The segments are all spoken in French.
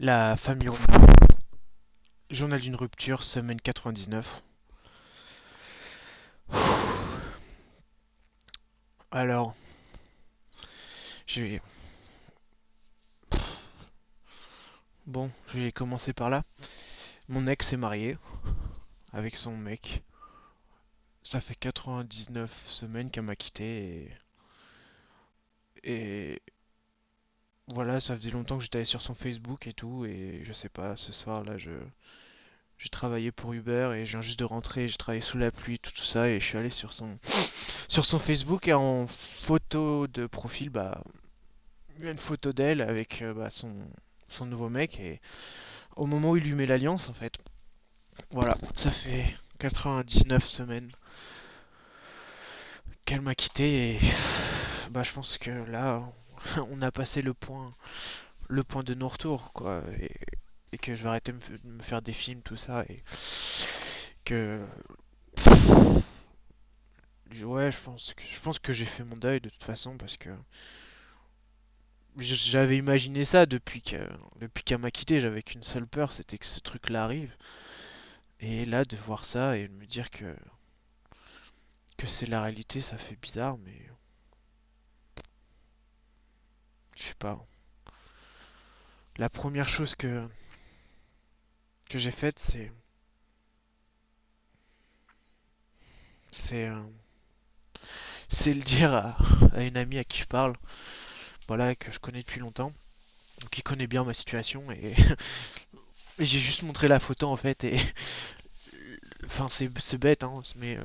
La famille journal d'une rupture, semaine 99. Alors, je vais... je vais commencer par là. Mon ex est mariée avec son mec. Ça fait 99 semaines qu'elle m'a quitté et voilà, ça faisait longtemps que j'étais allé sur son Facebook et tout et je sais pas, ce soir là, j'ai travaillé pour Uber et je viens juste de rentrer, j'ai travaillé sous la pluie, tout ça et je suis allé sur son Facebook et en photo de profil, il y a une photo d'elle avec son nouveau mec et au moment où il lui met l'alliance en fait. Voilà, ça fait 99 semaines qu'elle m'a quitté et je pense que là on a passé le point de non-retour quoi et que je vais arrêter de me faire des films tout ça et que ouais, je pense que j'ai fait mon deuil de toute façon parce que j'avais imaginé ça depuis qu'elle m'a quitté, j'avais qu'une seule peur, c'était que ce truc-là arrive. Et là, de voir ça et de me dire que c'est la réalité, ça fait bizarre, mais je sais pas. La première chose que j'ai faite, c'est euh, c'est le dire à une amie à qui je parle, voilà, que je connais depuis longtemps, qui connaît bien ma situation, et j'ai juste montré la photo en fait, et enfin c'est bête, hein, mais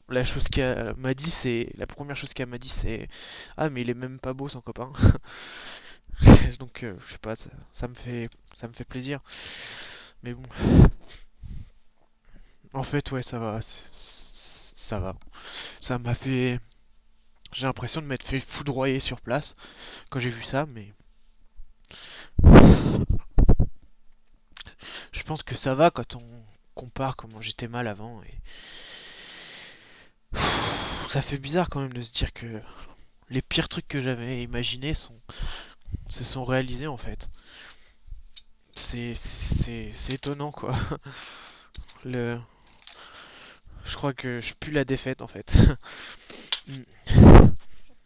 la chose qu'elle m'a dit, la première chose qu'elle m'a dit, c'est ah mais il est même pas beau son copain. Donc je sais pas, ça me fait plaisir. Mais bon, en fait ouais ça va, ça va. Ça m'a fait, j'ai l'impression de m'être fait foudroyer sur place quand j'ai vu ça, mais je pense que ça va quand on compare comment j'étais mal avant et ça fait bizarre quand même de se dire que les pires trucs que j'avais imaginés se sont réalisés en fait. C'est étonnant quoi. Le, je crois que je pue la défaite en fait.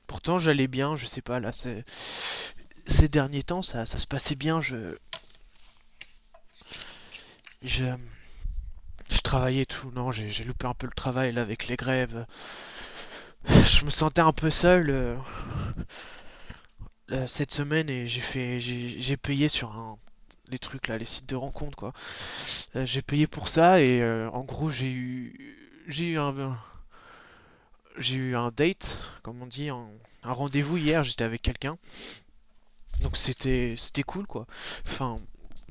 Pourtant j'allais bien, je sais pas là, ces derniers temps ça se passait bien, je, je travaillais tout, non j'ai loupé un peu le travail là avec les grèves. Je me sentais un peu seul cette semaine et j'ai payé sur les trucs là, les sites de rencontres quoi. J'ai payé pour ça et en gros j'ai eu j'ai eu un date, comme on dit, un rendez-vous hier. J'étais avec quelqu'un, donc c'était cool quoi. Enfin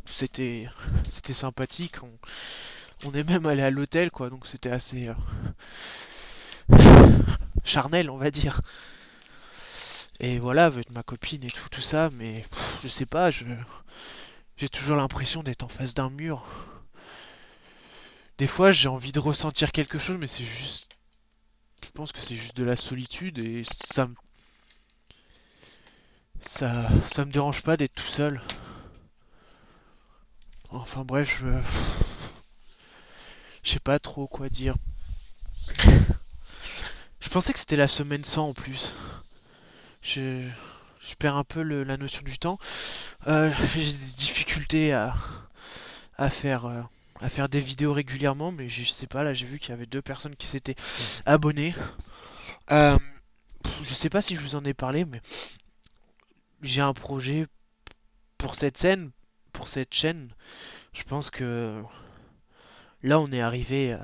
c'était c'était sympathique. On est même allé à l'hôtel quoi, donc c'était assez charnel on va dire. Et voilà, avec ma copine et tout ça, mais je sais pas, j'ai toujours l'impression d'être en face d'un mur. Des fois, j'ai envie de ressentir quelque chose, mais c'est juste, je pense que c'est juste de la solitude et ça me dérange pas d'être tout seul. Enfin bref, je sais pas trop quoi dire. Je pensais que c'était la semaine sans en plus. Je, je perds un peu la notion du temps. J'ai des difficultés à faire à faire des vidéos régulièrement, mais je sais pas. Là, j'ai vu qu'il y avait deux personnes qui s'étaient abonnées. Euh, je sais pas si je vous en ai parlé, mais j'ai un projet pour cette scène, pour cette chaîne. Je pense que là, on est arrivé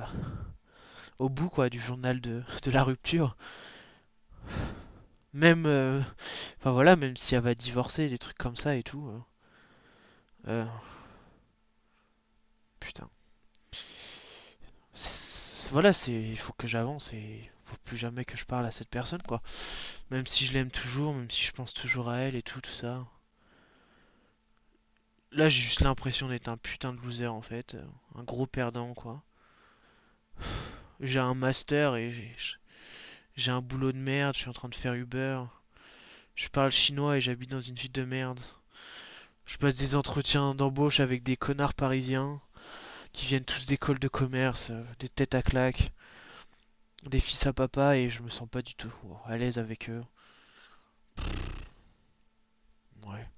au bout quoi du journal de la rupture. Même, enfin voilà, même si elle va divorcer, des trucs comme ça et tout. Euh, putain. Voilà, il faut que j'avance et faut plus jamais que je parle à cette personne quoi. Même si je l'aime toujours, même si je pense toujours à elle et tout ça. Là, j'ai juste l'impression d'être un putain de loser en fait, un gros perdant quoi. J'ai un master et j'ai un boulot de merde, je suis en train de faire Uber. Je parle chinois et j'habite dans une ville de merde. Je passe des entretiens d'embauche avec des connards parisiens qui viennent tous d'écoles de commerce, des têtes à claques, des fils à papa, et je me sens pas du tout à l'aise avec eux. Ouais.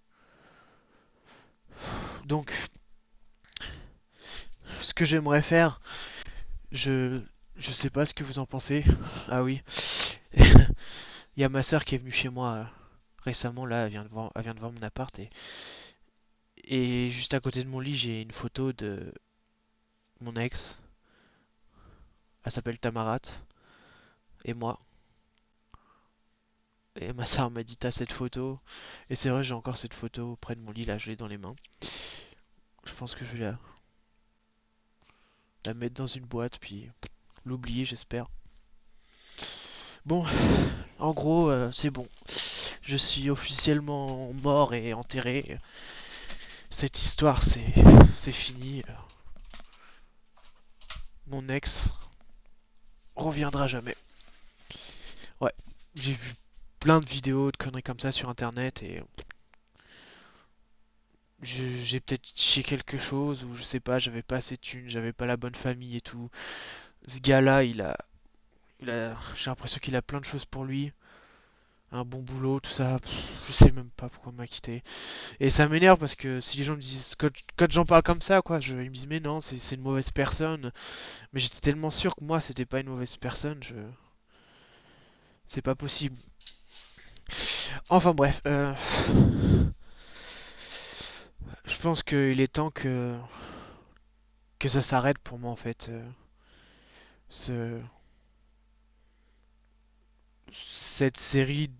Donc, ce que j'aimerais faire, je je sais pas ce que vous en pensez. Ah oui, il y a ma sœur qui est venue chez moi récemment là, elle vient de voir mon appart et juste à côté de mon lit, j'ai une photo de mon ex. Elle s'appelle Tamarat et moi. Et ma sœur m'a dit t'as cette photo et c'est vrai j'ai encore cette photo près de mon lit là, je l'ai dans les mains. Je pense que je vais la mettre dans une boîte puis l'oublier j'espère. Bon, en gros c'est bon. Je suis officiellement mort et enterré. Cette histoire c'est fini. Mon ex reviendra jamais. Ouais, j'ai vu plein de vidéos de conneries comme ça sur internet et j'ai peut-être chié quelque chose ou je sais pas, j'avais pas assez de thunes, j'avais pas la bonne famille et tout. Ce gars-là, j'ai l'impression qu'il a plein de choses pour lui, un bon boulot, tout ça. Je sais même pas pourquoi il m'a quitté. Et ça m'énerve parce que si les gens me disent, quand j'en parle comme ça, quoi, ils me disent mais non, c'est une mauvaise personne. Mais j'étais tellement sûr que moi c'était pas une mauvaise personne, c'est pas possible. Enfin bref, je pense qu'il est temps que ça s'arrête pour moi en fait. Ce, cette série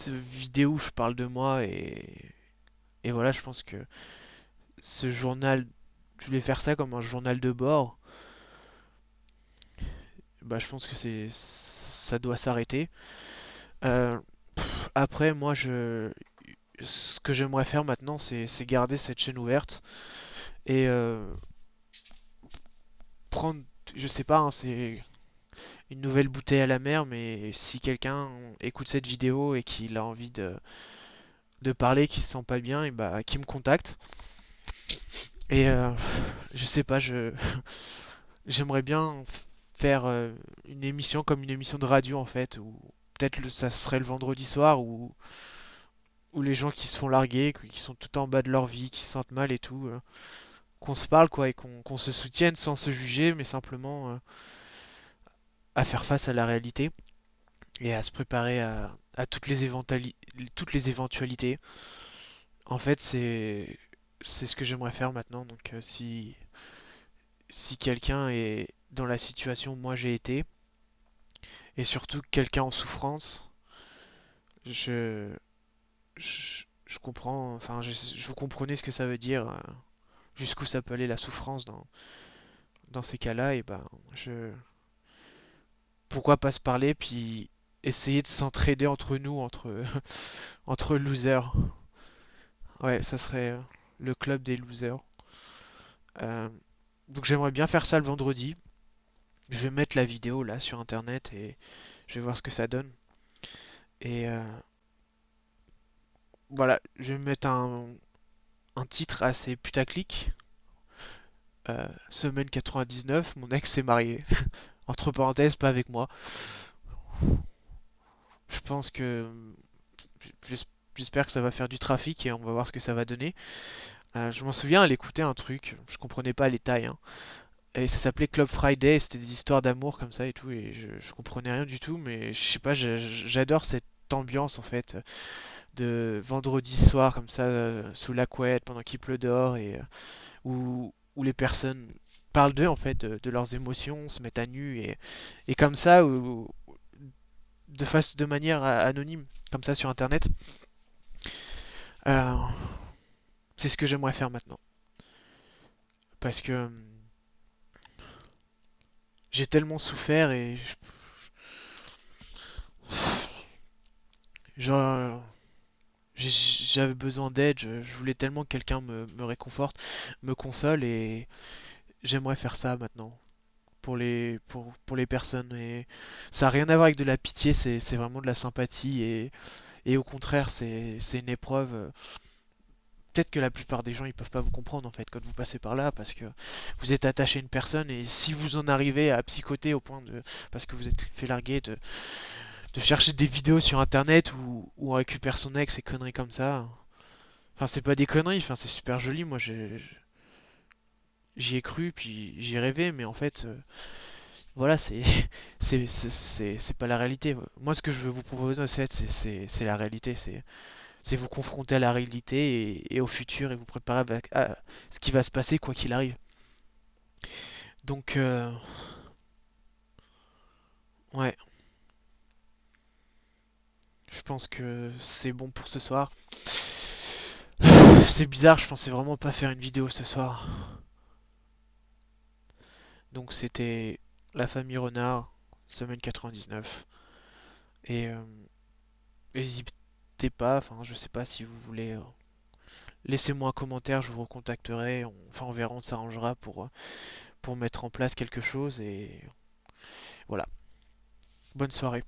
de vidéos où je parle de moi et voilà, je pense que ce journal, je voulais faire ça comme un journal de bord. Bah, je pense que ça doit s'arrêter. Euh, Après, ce que j'aimerais faire maintenant, c'est garder cette chaîne ouverte et prendre, je sais pas, hein, c'est une nouvelle bouteille à la mer, mais si quelqu'un écoute cette vidéo et qu'il a envie de parler, qu'il se sent pas bien, et bah, qu'il me contacte. Et je sais pas, j'aimerais bien faire une émission comme une émission de radio en fait, ou peut-être ça serait le vendredi soir où les gens qui se font larguer, qui sont tout en bas de leur vie, qui se sentent mal et tout, qu'on se parle quoi et qu'on se soutienne sans se juger, mais simplement à faire face à la réalité et à se préparer à toutes les éventualités. En fait, c'est ce que j'aimerais faire maintenant. Donc, si quelqu'un est dans la situation où moi j'ai été, et surtout quelqu'un en souffrance, je, je comprends, enfin, vous comprenez ce que ça veut dire, jusqu'où ça peut aller la souffrance dans ces cas-là, et ben, pourquoi pas se parler, puis essayer de s'entraider entre nous, entre losers. Ouais, ça serait le club des losers. Euh, donc j'aimerais bien faire ça le vendredi. Je vais mettre la vidéo là sur internet et je vais voir ce que ça donne. Et voilà, je vais mettre un titre assez putaclic. Semaine 99, mon ex s'est marié. Entre parenthèses, pas avec moi. Je pense que j'espère que ça va faire du trafic et on va voir ce que ça va donner. Je m'en souviens, elle écoutait un truc, je comprenais pas les tailles, hein. Et ça s'appelait Club Friday, c'était des histoires d'amour comme ça et tout, et je comprenais rien du tout, mais je sais pas, j'adore cette ambiance en fait de vendredi soir comme ça sous la couette pendant qu'il pleut dehors et où les personnes parlent d'eux en fait, de leurs émotions, se mettent à nu et comme ça, de manière anonyme, comme ça sur internet. Euh, c'est ce que j'aimerais faire maintenant. Parce que j'ai tellement souffert et genre j'avais besoin d'aide, je voulais tellement que quelqu'un me réconforte, me console et j'aimerais faire ça maintenant pour les personnes et ça n'a rien à voir avec de la pitié, c'est vraiment de la sympathie et au contraire c'est une épreuve peut-être que la plupart des gens ils peuvent pas vous comprendre en fait quand vous passez par là parce que vous êtes attaché à une personne et si vous en arrivez à psychoter au point de parce que vous êtes fait larguer de chercher des vidéos sur internet où on récupère son ex et conneries comme ça. Enfin c'est pas des conneries, enfin c'est super joli, moi j'y ai cru puis j'y ai rêvé mais en fait voilà c'est c'est pas la réalité. Moi ce que je veux vous proposer en fait c'est la réalité, c'est vous confronter à la réalité et au futur et vous préparer à ce qui va se passer quoi qu'il arrive. Donc, ouais, je pense que c'est bon pour ce soir. C'est bizarre, je pensais vraiment pas faire une vidéo ce soir. Donc c'était La famille Renard, semaine 99. Et n'hésitez pas, enfin je sais pas si vous voulez, laissez-moi un commentaire, je vous recontacterai. Enfin on verra, on s'arrangera pour mettre en place quelque chose et voilà. Bonne soirée.